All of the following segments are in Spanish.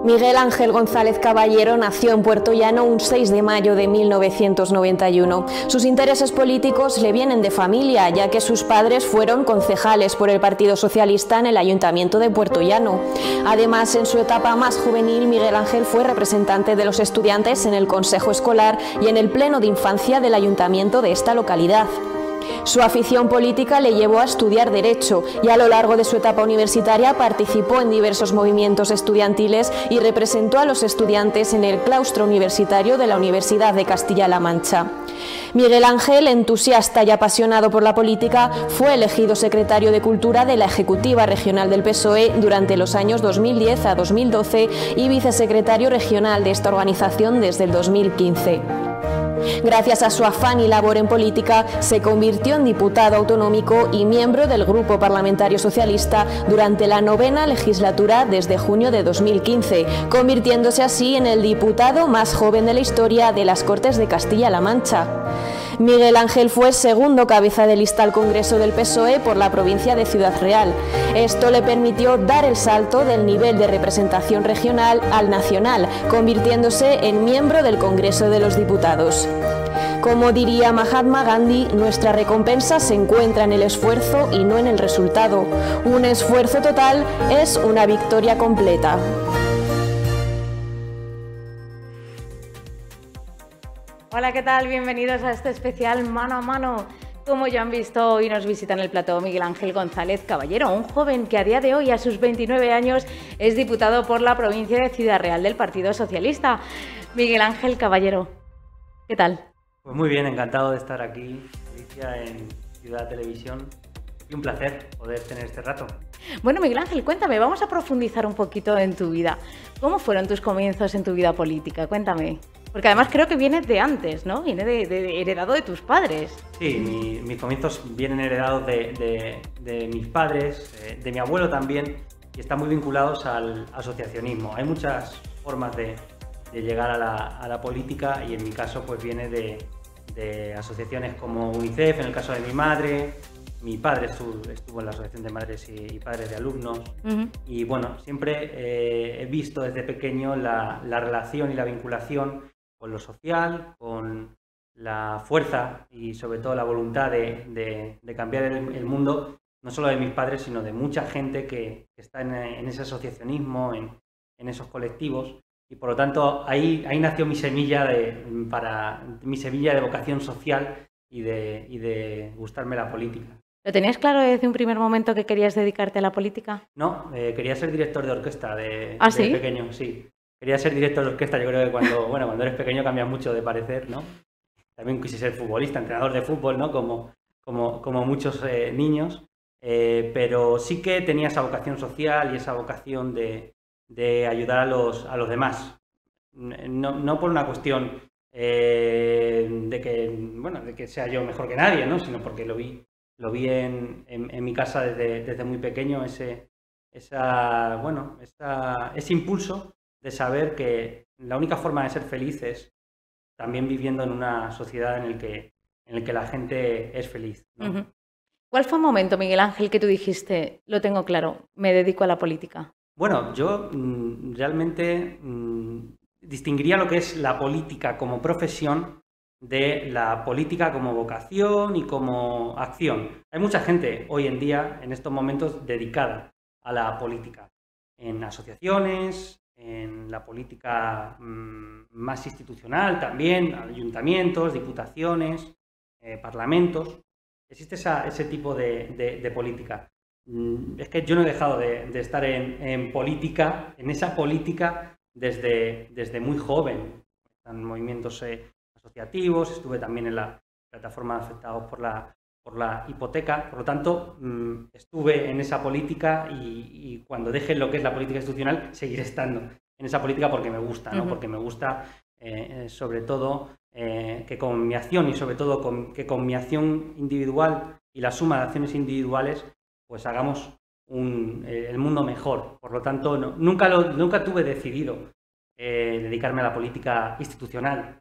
Miguel Ángel González Caballero nació en Puertollano un 6 de mayo de 1991. Sus intereses políticos le vienen de familia, ya que sus padres fueron concejales por el Partido Socialista en el Ayuntamiento de Puertollano. Además, en su etapa más juvenil, Miguel Ángel fue representante de los estudiantes en el Consejo Escolar y en el Pleno de Infancia del Ayuntamiento de esta localidad. Su afición política le llevó a estudiar Derecho y a lo largo de su etapa universitaria participó en diversos movimientos estudiantiles y representó a los estudiantes en el claustro universitario de la Universidad de Castilla-La Mancha. Miguel Ángel, entusiasta y apasionado por la política, fue elegido secretario de Cultura de la Ejecutiva Regional del PSOE durante los años 2010 a 2012 y vicesecretario regional de esta organización desde el 2015. Gracias a su afán y labor en política, se convirtió en diputado autonómico y miembro del Grupo Parlamentario Socialista durante la 9ª legislatura desde junio de 2015, convirtiéndose así en el diputado más joven de la historia de las Cortes de Castilla-La Mancha. Miguel Ángel fue segundo cabeza de lista al Congreso del PSOE por la provincia de Ciudad Real. Esto le permitió dar el salto del nivel de representación regional al nacional, convirtiéndose en miembro del Congreso de los Diputados. Como diría Mahatma Gandhi, nuestra recompensa se encuentra en el esfuerzo y no en el resultado. Un esfuerzo total es una victoria completa. Hola, ¿qué tal? Bienvenidos a este especial Mano a Mano. Como ya han visto, hoy nos visita en el plató Miguel Ángel González Caballero, un joven que a día de hoy, a sus 29 años, es diputado por la provincia de Ciudad Real del Partido Socialista. Miguel Ángel Caballero, ¿qué tal? Pues muy bien, encantado de estar aquí, Alicia, en Ciudad Televisión. Y un placer poder tener este rato. Bueno, Miguel Ángel, cuéntame, vamos a profundizar un poquito en tu vida. ¿Cómo fueron tus comienzos en tu vida política? Cuéntame. Porque además creo que viene de antes, ¿no? Viene de heredado de tus padres. Sí, mis comienzos vienen heredados de mis padres, de mi abuelo también, y están muy vinculados al asociacionismo. Hay muchas formas de llegar a la política y en mi caso pues viene de asociaciones como UNICEF, en el caso de mi madre. Mi padre estuvo en la Asociación de Madres y Padres de Alumnos. Y bueno, siempre he visto desde pequeño la relación y la vinculación con lo social, con la fuerza y sobre todo la voluntad de cambiar el mundo, no solo de mis padres, sino de mucha gente que está en ese asociacionismo, en esos colectivos. Y por lo tanto ahí nació mi semilla de vocación social y de gustarme la política. ¿Lo tenías claro desde un primer momento que querías dedicarte a la política? No, quería ser director de orquesta de ¿Sí? pequeño, sí. Quería ser director de orquesta. Yo creo que cuando eres pequeño cambias mucho de parecer, ¿no? También quise ser futbolista, entrenador de fútbol, ¿no? Como muchos niños. Pero sí que tenía esa vocación social y esa vocación de ayudar a los demás. No por una cuestión de que sea yo mejor que nadie, ¿no? Sino porque lo vi en mi casa desde muy pequeño, ese impulso de saber que la única forma de ser feliz es también viviendo en una sociedad en el que la gente es feliz, ¿no? ¿Cuál fue el momento, Miguel Ángel, que tú dijiste, lo tengo claro, me dedico a la política? Bueno, yo realmente distinguiría lo que es la política como profesión de la política como vocación y como acción. Hay mucha gente hoy en día, en estos momentos, dedicada a la política, en asociaciones, en la política más institucional también, ayuntamientos, diputaciones, parlamentos. Existe ese tipo de política. Es que yo no he dejado de estar en política, en esa política, desde muy joven. En movimientos asociativos, estuve también en la plataforma de afectados por la hipoteca. Por lo tanto, estuve en esa política y cuando deje lo que es la política institucional, seguiré estando en esa política porque me gusta, ¿no? Porque me gusta, sobre todo, que con mi acción y sobre todo que con mi acción individual y la suma de acciones individuales, pues hagamos el mundo mejor. Por lo tanto, nunca tuve decidido dedicarme a la política institucional.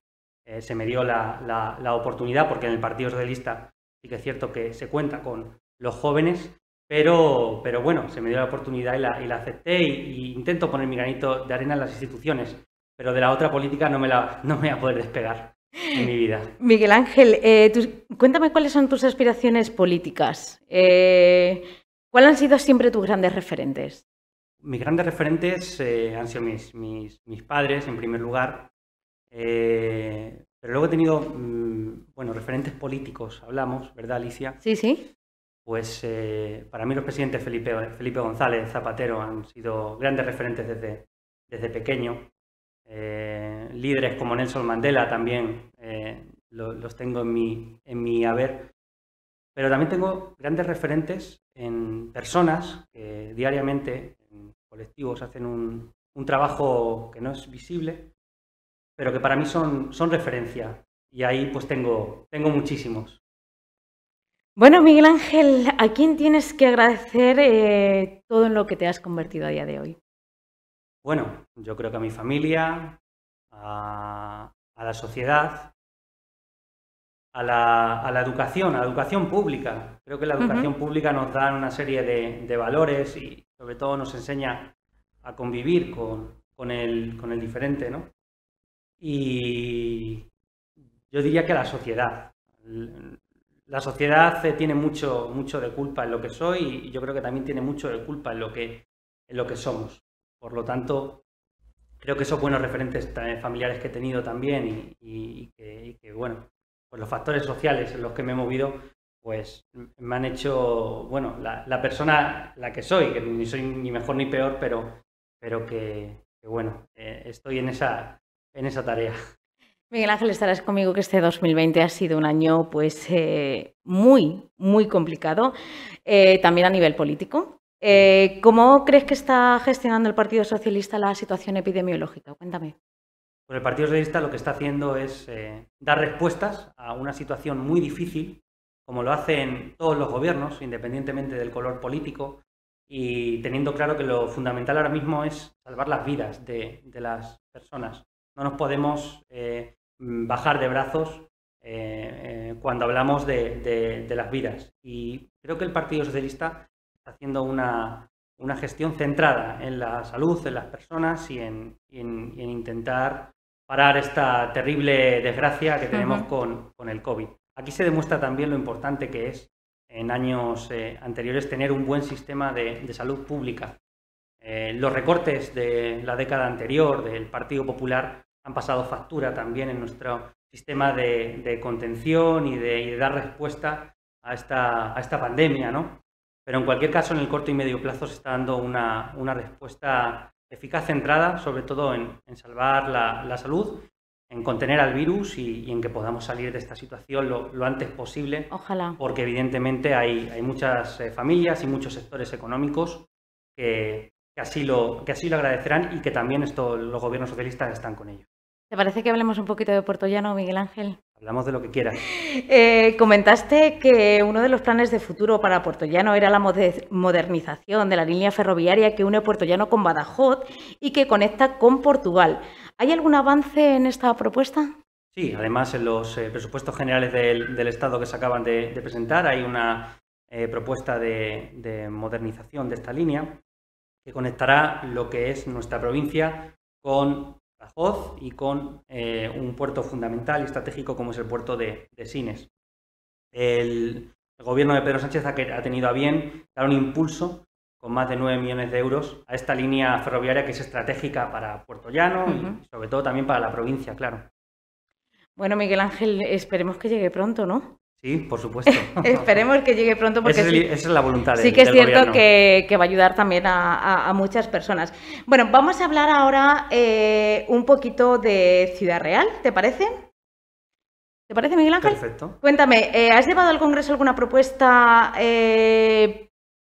Se me dio la oportunidad, porque en el Partido Socialista sí que es cierto que se cuenta con los jóvenes, pero bueno, se me dio la oportunidad y la acepté, y intento poner mi granito de arena en las instituciones, pero de la otra política no me voy a poder despegar en mi vida. Miguel Ángel, cuéntame cuáles son tus aspiraciones políticas. ¿Cuáles han sido siempre tus grandes referentes? Mis grandes referentes han sido mis padres, en primer lugar, pero luego he tenido, referentes políticos, hablamos, ¿verdad, Alicia? Sí, sí. Pues para mí los presidentes Felipe González, Zapatero, han sido grandes referentes desde pequeño. Líderes como Nelson Mandela también los tengo en mi haber. Pero también tengo grandes referentes en personas que diariamente, en colectivos, hacen un trabajo que no es visible, pero que para mí son referencia. Y ahí pues tengo muchísimos. Bueno, Miguel Ángel, ¿a quién tienes que agradecer todo en lo que te has convertido a día de hoy? Bueno, yo creo que a mi familia, a la sociedad, a la educación pública. Creo que la educación pública nos da una serie de valores y sobre todo nos enseña a convivir con el diferente, ¿no? Y yo diría que a la sociedad. La sociedad tiene mucho de culpa en lo que soy, y yo creo que también tiene mucho de culpa en lo que somos. Por lo tanto, creo que esos buenos referentes familiares que he tenido también y que bueno, pues los factores sociales en los que me he movido, pues me han hecho, bueno, la persona la que soy, que ni soy ni mejor ni peor, pero que bueno, estoy en esa tarea. Miguel Ángel, estarás conmigo que este 2020 ha sido un año pues muy, muy complicado, también a nivel político. ¿Cómo crees que está gestionando el Partido Socialista la situación epidemiológica? Cuéntame. Pues el Partido Socialista lo que está haciendo es dar respuestas a una situación muy difícil, como lo hacen todos los gobiernos, independientemente del color político, y teniendo claro que lo fundamental ahora mismo es salvar las vidas de las personas. No nos podemos bajar de brazos cuando hablamos de las vidas. Y creo que el Partido Socialista está haciendo una gestión centrada en la salud, en las personas y en intentar parar esta terrible desgracia que tenemos con el COVID. Aquí se demuestra también lo importante que es en años anteriores tener un buen sistema de salud pública. Los recortes de la década anterior del Partido Popular han pasado factura también en nuestro sistema de contención y de dar respuesta a esta pandemia, ¿no? Pero en cualquier caso, en el corto y medio plazo se está dando una respuesta eficaz, centrada sobre todo en salvar la salud, en contener al virus y en que podamos salir de esta situación lo antes posible. Ojalá. Porque evidentemente hay muchas familias y muchos sectores económicos que así lo agradecerán y que también los gobiernos socialistas están con ello. ¿Te parece que hablemos un poquito de Puertollano, Miguel Ángel? Hablamos de lo que quieras. Comentaste que uno de los planes de futuro para Puertollano era la modernización de la línea ferroviaria que une Puertollano con Badajoz y que conecta con Portugal. ¿Hay algún avance en esta propuesta? Sí, además en los presupuestos generales del Estado que se acaban de presentar hay una propuesta de modernización de esta línea que conectará lo que es nuestra provincia con Badajoz y con un puerto fundamental y estratégico como es el puerto de Sines. El gobierno de Pedro Sánchez ha tenido a bien dar un impulso con más de 9 millones de euros a esta línea ferroviaria que es estratégica para Puertollano y sobre todo también para la provincia, claro. Bueno, Miguel Ángel, esperemos que llegue pronto, ¿no? Sí, por supuesto. Esperemos que llegue pronto porque esa es la voluntad del sí que es cierto gobierno. que va a ayudar también a muchas personas. Bueno, vamos a hablar ahora un poquito de Ciudad Real, ¿te parece? ¿Te parece, Miguel Ángel? Perfecto. Cuéntame, ¿has llevado al Congreso alguna propuesta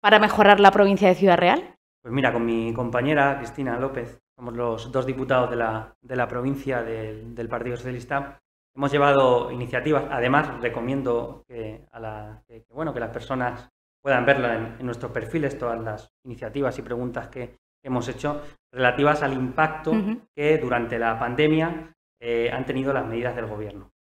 para mejorar la provincia de Ciudad Real? Pues mira, con mi compañera Cristina López, somos los dos diputados de la provincia del Partido Socialista, Hemos llevado iniciativas, además recomiendo que las personas puedan verlo en nuestros perfiles, todas las iniciativas y preguntas que hemos hecho relativas al impacto que durante la pandemia han tenido las medidas del Gobierno.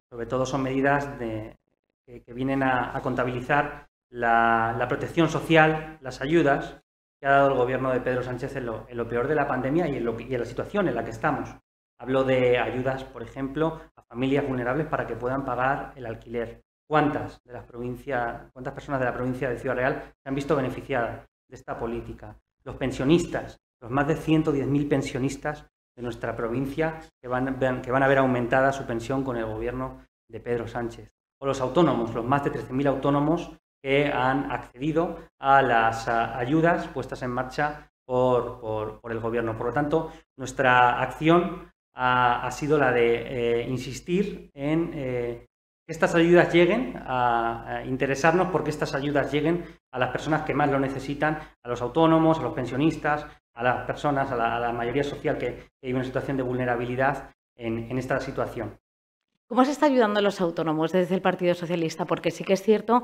Sobre todo son medidas que vienen a contabilizar la protección social, las ayudas que ha dado el Gobierno de Pedro Sánchez en lo peor de la pandemia y en la situación en la que estamos. Hablo de ayudas, por ejemplo, a familias vulnerables para que puedan pagar el alquiler. ¿Cuántas personas de la provincia de Ciudad Real se han visto beneficiadas de esta política? Los pensionistas, los más de 110.000 pensionistas de nuestra provincia que van a ver aumentada su pensión con el Gobierno de Pedro Sánchez. O los autónomos, los más de 13.000 autónomos que han accedido a las ayudas puestas en marcha por el Gobierno. Por lo tanto, nuestra acción ha sido la de insistir en que estas ayudas lleguen, a interesarnos porque estas ayudas lleguen a las personas que más lo necesitan, a los autónomos, a los pensionistas, a las personas, a la mayoría social que vive en situación de vulnerabilidad en esta situación. ¿Cómo se está ayudando a los autónomos desde el Partido Socialista? Porque sí que es cierto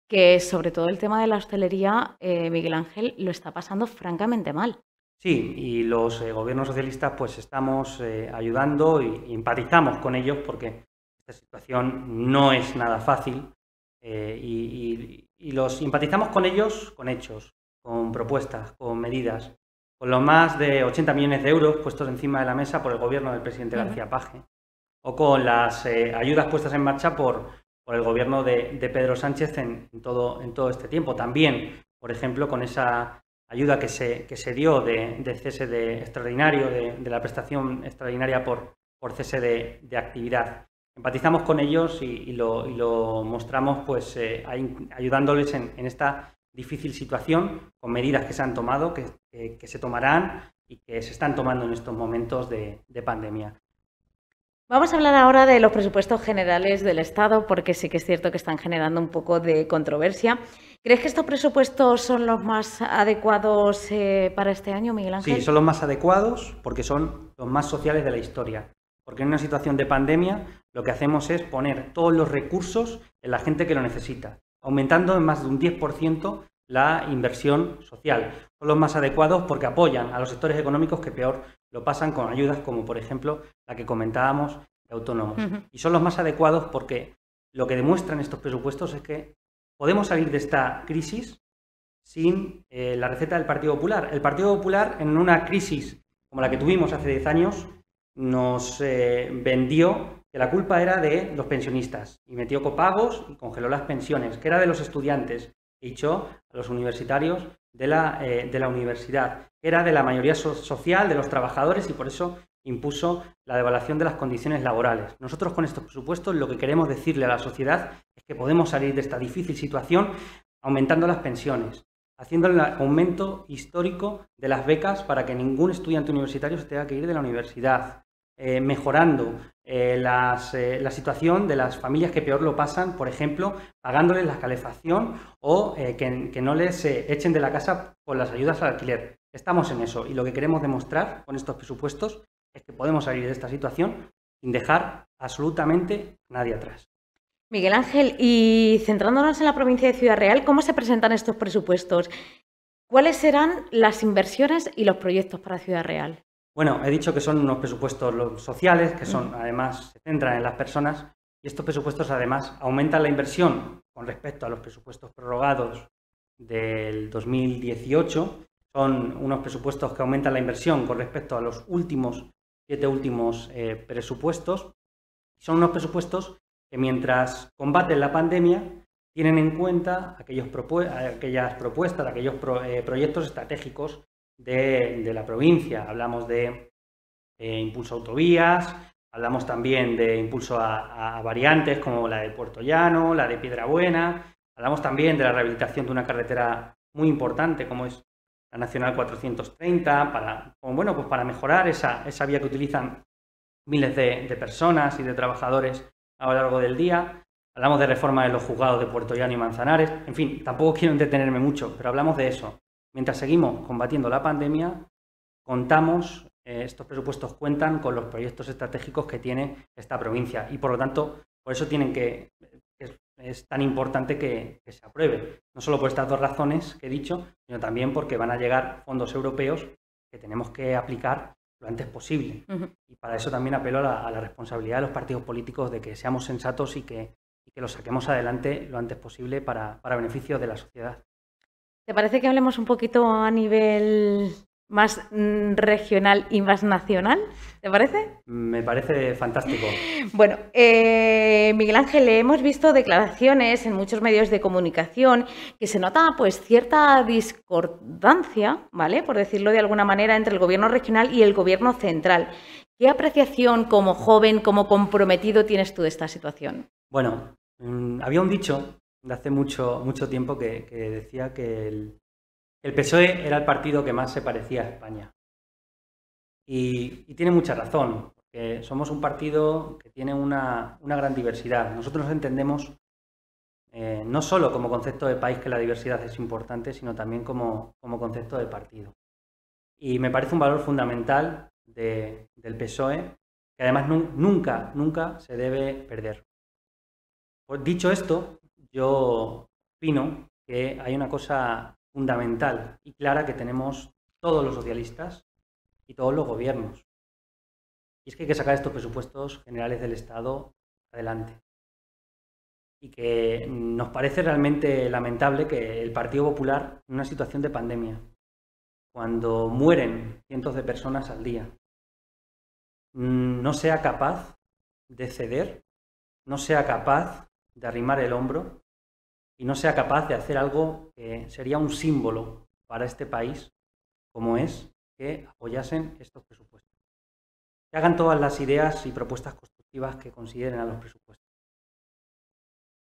que sobre todo el tema de la hostelería, Miguel Ángel, lo está pasando francamente mal. Sí, y los gobiernos socialistas pues estamos ayudando y empatizamos con ellos porque esta situación no es nada fácil y los empatizamos con ellos con hechos, con propuestas, con medidas, con los más de 80 millones de euros puestos encima de la mesa por el Gobierno del presidente García Paje o con las ayudas puestas en marcha por el Gobierno de Pedro Sánchez en todo este tiempo. También, por ejemplo, con esa ayuda que se dio de cese extraordinario, de la prestación extraordinaria por cese de actividad. Empatizamos con ellos y lo mostramos pues ayudándoles en esta difícil situación con medidas que se han tomado, que se tomarán y que se están tomando en estos momentos de pandemia. Vamos a hablar ahora de los presupuestos generales del Estado, porque sí que es cierto que están generando un poco de controversia. ¿Crees que estos presupuestos son los más adecuados para este año, Miguel Ángel? Sí, son los más adecuados porque son los más sociales de la historia. Porque en una situación de pandemia lo que hacemos es poner todos los recursos en la gente que lo necesita, aumentando en más de un 10% la inversión social. Son los más adecuados porque apoyan a los sectores económicos que peor lo pasan con ayudas como, por ejemplo, la que comentábamos de autónomos. Y son los más adecuados porque lo que demuestran estos presupuestos es que podemos salir de esta crisis sin la receta del Partido Popular. El Partido Popular, en una crisis como la que tuvimos hace 10 años, nos vendió que la culpa era de los pensionistas y metió copagos y congeló las pensiones, que era de los estudiantes, y echó a los universitarios de la universidad, que era de la mayoría social, de los trabajadores, y por eso impuso la devaluación de las condiciones laborales. Nosotros con estos presupuestos lo que queremos decirle a la sociedad es que podemos salir de esta difícil situación aumentando las pensiones, haciendo el aumento histórico de las becas para que ningún estudiante universitario se tenga que ir de la universidad, mejorando la situación de las familias que peor lo pasan, por ejemplo, pagándoles la calefacción o que no les echen de la casa por las ayudas al alquiler. Estamos en eso y lo que queremos demostrar con estos presupuestos es que podemos salir de esta situación sin dejar absolutamente a nadie atrás. Miguel Ángel, y centrándonos en la provincia de Ciudad Real, ¿cómo se presentan estos presupuestos? ¿Cuáles serán las inversiones y los proyectos para Ciudad Real? Bueno, he dicho que son unos presupuestos sociales, que son, además, se centran en las personas, y estos presupuestos, además, aumentan la inversión con respecto a los presupuestos prorrogados del 2018. Son unos presupuestos que aumentan la inversión con respecto a los siete últimos presupuestos. Son unos presupuestos que, mientras combaten la pandemia, tienen en cuenta aquellas propuestas, aquellos proyectos estratégicos de la provincia. Hablamos de impulso a autovías, hablamos también de impulso a variantes como la de Puerto Llano, la de Piedrabuena, hablamos también de la rehabilitación de una carretera muy importante como es la Nacional 430, para mejorar esa vía que utilizan miles de personas y de trabajadores a lo largo del día. Hablamos de reforma de los juzgados de Puerto Llano y Manzanares. En fin, tampoco quiero entretenerme mucho, pero hablamos de eso. Mientras seguimos combatiendo la pandemia, contamos estos presupuestos cuentan con los proyectos estratégicos que tiene esta provincia y, por lo tanto, por eso es tan importante que se apruebe. No solo por estas dos razones que he dicho, sino también porque van a llegar fondos europeos que tenemos que aplicar lo antes posible. Y para eso también apelo a la responsabilidad de los partidos políticos de que seamos sensatos y que lo saquemos adelante lo antes posible para beneficio de la sociedad. ¿Te parece que hablemos un poquito a nivel más regional y más nacional? ¿Te parece? Me parece fantástico. Bueno, Miguel Ángel, hemos visto declaraciones en muchos medios de comunicación que se nota pues cierta discordancia, ¿vale?, por decirlo de alguna manera, entre el gobierno regional y el gobierno central. ¿Qué apreciación como joven, como comprometido tienes tú de esta situación? Bueno, había un dicho de hace mucho tiempo que decía que el PSOE era el partido que más se parecía a España. Y tiene mucha razón, porque somos un partido que tiene una gran diversidad. Nosotros nos entendemos no solo como concepto de país, que la diversidad es importante, sino también como concepto de partido. Y me parece un valor fundamental del PSOE, que además nunca se debe perder. Pues dicho esto, yo opino que hay una cosa fundamental y clara que tenemos todos los socialistas y todos los gobiernos. Y es que hay que sacar estos presupuestos generales del Estado adelante. Y que nos parece realmente lamentable que el Partido Popular, en una situación de pandemia, cuando mueren cientos de personas al día, no sea capaz de ceder, no sea capaz de arrimar el hombro y no sea capaz de hacer algo que sería un símbolo para este país, como es que apoyasen estos presupuestos. Que hagan todas las ideas y propuestas constructivas que consideren a los presupuestos.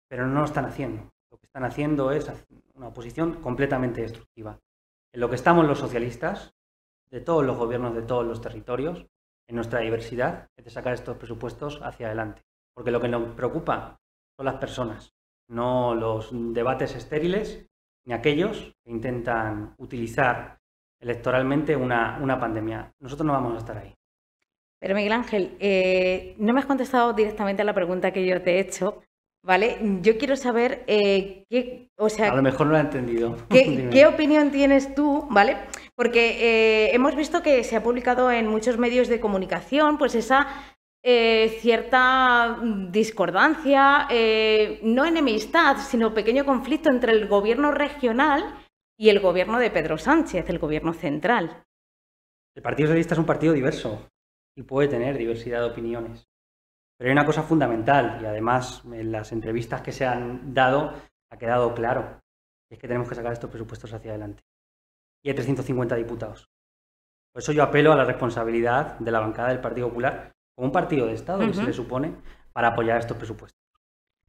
Pero no lo están haciendo. Lo que están haciendo es una oposición completamente destructiva. En lo que estamos los socialistas, de todos los gobiernos de todos los territorios, en nuestra diversidad, es de sacar estos presupuestos hacia adelante. Porque lo que nos preocupa son las personas, no los debates estériles, ni aquellos que intentan utilizar electoralmente una pandemia. Nosotros no vamos a estar ahí. Pero Miguel Ángel, no me has contestado directamente a la pregunta que yo te he hecho, ¿vale? Yo quiero saber a lo mejor no lo he entendido. ¿Qué opinión tienes tú, ¿vale? Porque hemos visto que se ha publicado en muchos medios de comunicación pues esa cierta discordancia, no enemistad, sino pequeño conflicto entre el gobierno regional y el gobierno de Pedro Sánchez, el gobierno central. El Partido Socialista es un partido diverso y puede tener diversidad de opiniones. Pero hay una cosa fundamental, y además en las entrevistas que se han dado ha quedado claro, y es que tenemos que sacar estos presupuestos hacia adelante. Y hay 350 diputados. Por eso yo apelo a la responsabilidad de la bancada del Partido Popular, como un partido de Estado que se le supone, para apoyar estos presupuestos.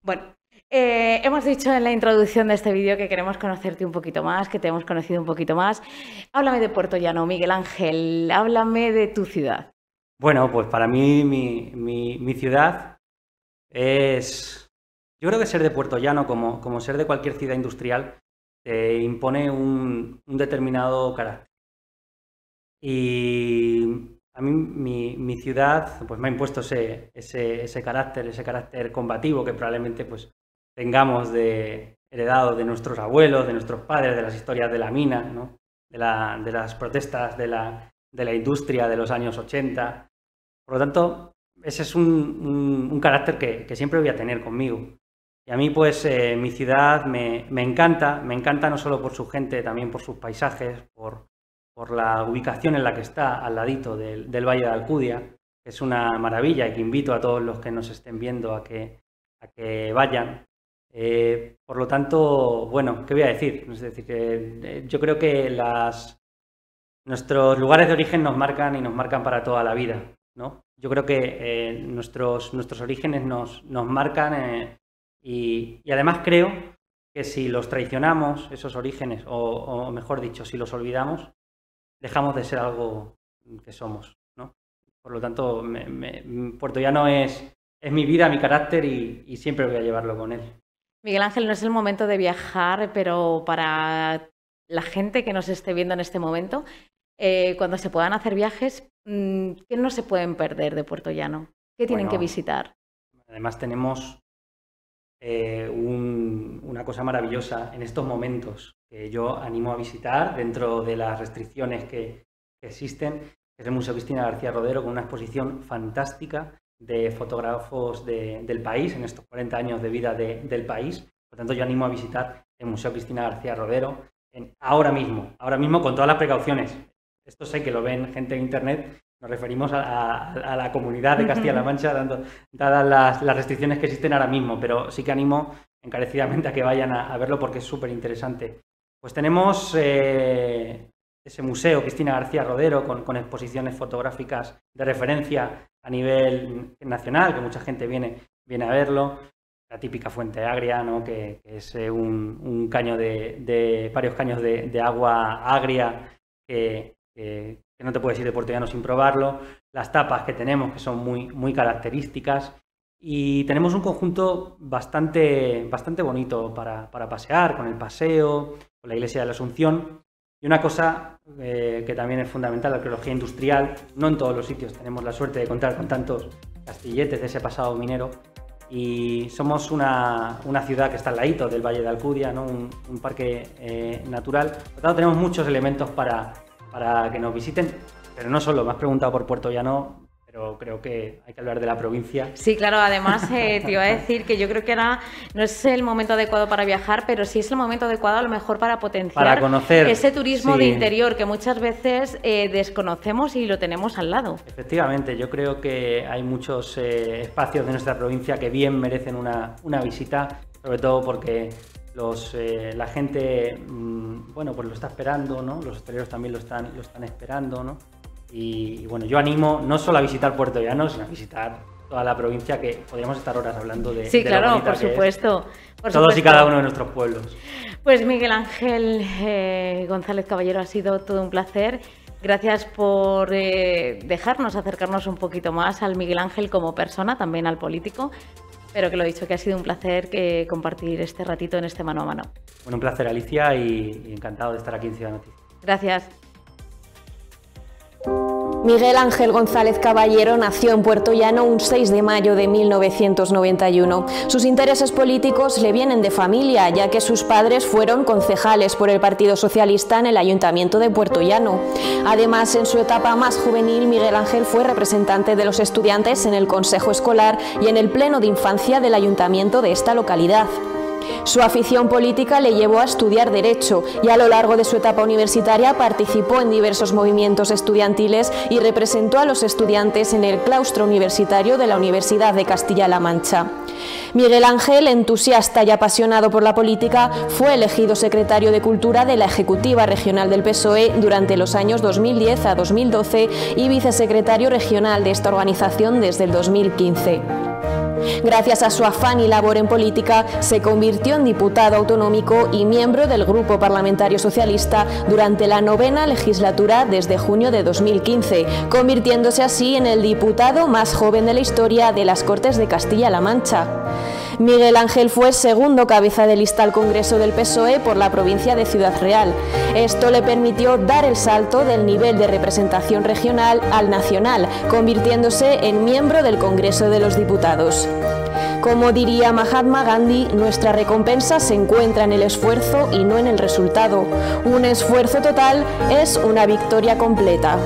Bueno, hemos dicho en la introducción de este vídeo que queremos conocerte un poquito más, que te hemos conocido un poquito más. Háblame de Puertollano, Miguel Ángel, háblame de tu ciudad. Bueno, pues para mí mi ciudad es... Yo creo que ser de Puertollano, como ser de cualquier ciudad industrial, te impone un determinado carácter. Y a mí mi ciudad pues me ha impuesto ese carácter combativo que probablemente pues tengamos heredado de nuestros abuelos, de nuestros padres, de las historias de la mina, ¿no? de las protestas de la industria de los años 80. Por lo tanto, ese es un carácter que siempre voy a tener conmigo. Y a mí, pues, mi ciudad me encanta no solo por su gente, también por sus paisajes, por la ubicación en la que está, al ladito del Valle de Alcudia, que es una maravilla y que invito a todos los que nos estén viendo a que vayan. Por lo tanto, bueno, ¿qué voy a decir? Es decir, que yo creo que nuestros lugares de origen nos marcan para toda la vida, ¿no? Yo creo que nuestros orígenes nos marcan y además creo que si los traicionamos, esos orígenes, o mejor dicho, si los olvidamos, dejamos de ser algo que somos, ¿no? Por lo tanto, Puertollano es mi vida, mi carácter y siempre voy a llevarlo con él. Miguel Ángel, no es el momento de viajar, pero para la gente que nos esté viendo en este momento, cuando se puedan hacer viajes, ¿qué no se pueden perder de Puerto Llano? ¿Qué tienen que visitar? Además tenemos una cosa maravillosa en estos momentos que yo animo a visitar dentro de las restricciones que existen, que es el Museo Cristina García Rodero, con una exposición fantástica de fotógrafos del país, en estos 40 años de vida del país. Por tanto, yo animo a visitar el Museo Cristina García Rodero ahora mismo con todas las precauciones. Esto sé que lo ven gente en internet, nos referimos a la comunidad de Castilla-La Mancha, dadas las restricciones que existen ahora mismo, pero sí que animo encarecidamente a que vayan a verlo porque es súper interesante. Pues tenemos ese museo Cristina García Rodero con exposiciones fotográficas de referencia a nivel nacional, que mucha gente viene a verlo. La típica fuente agria, ¿no? que es un caño varios caños de agua agria que no te puedes ir de Puerto Llano sin probarlo. Las tapas que tenemos, que son muy características. Y tenemos un conjunto bastante bonito para pasear, con el paseo, con la iglesia de la Asunción. Y una cosa que también es fundamental, la arqueología industrial. No en todos los sitios tenemos la suerte de contar con tantos castilletes de ese pasado minero. Y somos una ciudad que está al ladito del Valle de Alcudia, ¿no? un parque natural. Por lo tanto, tenemos muchos elementos para que nos visiten, pero no solo. Me has preguntado por Puerto Llano, pero creo que hay que hablar de la provincia. Sí, claro, además te iba a decir que yo creo que ahora no es el momento adecuado para viajar, pero sí es el momento adecuado a lo mejor para potenciar para conocer ese turismo de interior que muchas veces desconocemos y lo tenemos al lado. Efectivamente, yo creo que hay muchos espacios de nuestra provincia que bien merecen una visita, sobre todo porque la gente pues lo está esperando, ¿no? Los hosteleros también lo están esperando, ¿no? Y bueno, yo animo no solo a visitar Puerto Llano, sino a visitar toda la provincia, que podríamos estar horas hablando de sí, claro, lo bonita por supuesto. Todos y cada uno de nuestros pueblos. Pues Miguel Ángel González Caballero, ha sido todo un placer. Gracias por dejarnos acercarnos un poquito más al Miguel Ángel como persona, también al político. Pero que lo he dicho, que ha sido un placer compartir este ratito en este mano a mano. Bueno, un placer, Alicia, y encantado de estar aquí en Ciudad Noticias. Gracias. Miguel Ángel González Caballero nació en Puerto Llano un 6 de mayo de 1991. Sus intereses políticos le vienen de familia, ya que sus padres fueron concejales por el Partido Socialista en el Ayuntamiento de Puerto Llano. Además, en su etapa más juvenil, Miguel Ángel fue representante de los estudiantes en el Consejo Escolar y en el Pleno de Infancia del Ayuntamiento de esta localidad. Su afición política le llevó a estudiar Derecho y a lo largo de su etapa universitaria participó en diversos movimientos estudiantiles y representó a los estudiantes en el claustro universitario de la Universidad de Castilla-La Mancha. Miguel Ángel, entusiasta y apasionado por la política, fue elegido secretario de Cultura de la Ejecutiva Regional del PSOE durante los años 2010 a 2012 y vicesecretario regional de esta organización desde el 2015. Gracias a su afán y labor en política, se convirtió en diputado autonómico y miembro del Grupo Parlamentario Socialista durante la 9ª legislatura desde junio de 2015, convirtiéndose así en el diputado más joven de la historia de las Cortes de Castilla-La Mancha. Miguel Ángel fue segundo cabeza de lista al Congreso del PSOE por la provincia de Ciudad Real. Esto le permitió dar el salto del nivel de representación regional al nacional, convirtiéndose en miembro del Congreso de los Diputados. Como diría Mahatma Gandhi, nuestra recompensa se encuentra en el esfuerzo y no en el resultado. Un esfuerzo total es una victoria completa.